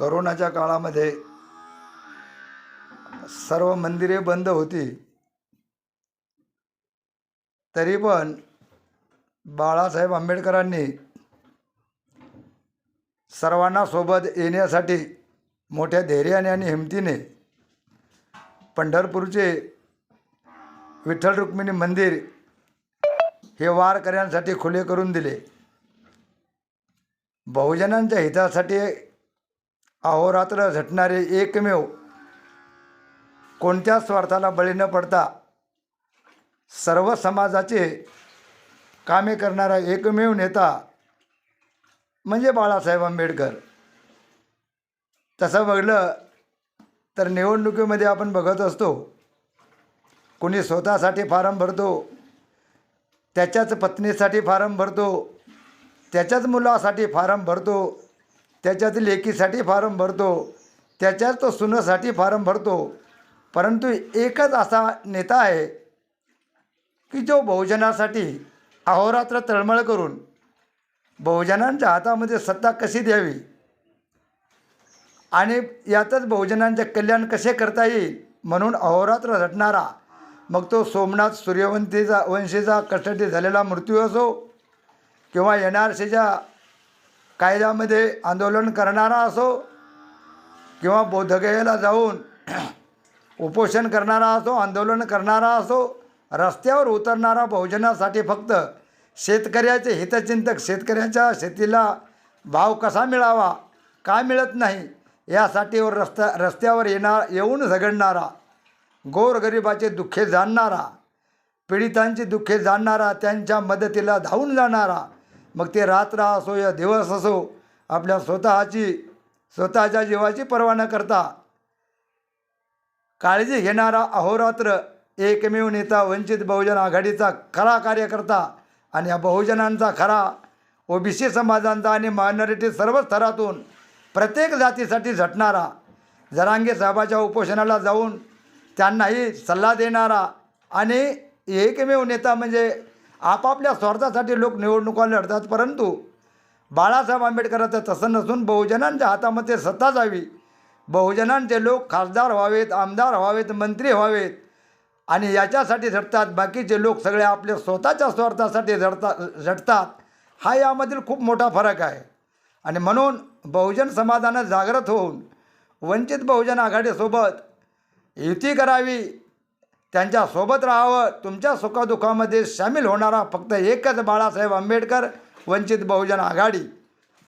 करोनाच्या काळामध्ये सर्व मंदिरे बंद होती, तरी पण बाळासाहेब आंबेडकरांनी सर्वांना सोबत येण्यासाठी मोठ्या धैर्याने आणि हिमतीने पंढरपूरचे विठ्ठल रुक्मिणी मंदिर हे वारकऱ्यांसाठी खुले करून दिले. बहुजनांच्या हितासाठी अहोरात्र झटणारे एकमेव, कोणत्या स्वार्थाला बळी न पडता सर्व समाजाचे कामे करणारा एकमेव नेता म्हणजे बाळासाहेब आंबेडकर. तसं बघलं तर निवडणुकीमध्ये आपण बघत असतो, कोणी स्वतःसाठी फॉर्म भरतो, त्याच्याच पत्नीसाठी फॉर्म भरतो, त्याच्याच मुलासाठी फॉर्म भरतो, त्याच्याच लेकीसाठी फॉर्म भरतो, त्याच्याच तो सुनेसाठी फॉर्म भरतो. परंतु एकच असा नेता आहे की जो बहुजनासाठी अहोरात्र तळमळ करून बहुजनांच्या हातामध्ये सत्ता कशी द्यावी आणि यातच बहुजनांचे कल्याण कसे करता येईल म्हणून अहोरात्र झटणारा, मग तो सोमनाथ सूर्यवंशीचा कस्टडी झालेला मृत्यू असो, किंवा NRCच्या कायद्यामध्ये आंदोलन करणारा असो, किंवा बोधगयेला जाऊन उपोषण करणारा असो, आंदोलन करणारा असो, रस्त्यावर उतरणारा बहुजनासाठी फक्त शेतकऱ्याचे हितचिंतक, शेतकऱ्याच्या शेतीला भाव कसा मिळावा, का मिळत नाही यासाठी रस्त्यावर येऊन झगडणारा, गोरगरिबाचे दुःखे जाणणारा, पीडितांची दुःखे जाणणारा, त्यांच्या मदतीला धावून जाणारा, मग ते रात्र असो या दिवस असो, आपल्या स्वतःच्या जीवाची पर्वा न करता काळजी घेणारा अहोरात्र एकमेव नेता, वंचित बहुजन आघाडीचा खरा कार्यकर्ता आणि या बहुजनांचा खरा, OBC समाजांचा आणि मायनॉरिटी सर्व स्तरातून प्रत्येक जातीसाठी झटणारा, जरांगे साहेबाच्या उपोषणाला जाऊन त्यांनाही सल्ला देणारा आणि एकमेव नेता म्हणजे आपापल्या स्वार्थासाठी लोक निवडणुका लढतात, परंतु बाळासाहेब आंबेडकरांचं तसं नसून बहुजनांच्या हातामध्ये सत्ता जावी, बहुजनांचे लोक खासदार व्हावेत, आमदार व्हावेत, मंत्री व्हावेत आणि याच्यासाठी झटतात. बाकीचे लोक सगळे आपल्या स्वतःच्या स्वार्थासाठी झटतात. हा यामधील खूप मोठा फरक आहे. आणि म्हणून बहुजन समाजानं जागृत होऊन वंचित बहुजन आघाडीसोबत युती करावी, त्यांच्यासोबत राहावं. तुमच्या सुखदुःखामध्ये सामील होणारा फक्त एकच बाळासाहेब आंबेडकर, वंचित बहुजन आघाडी.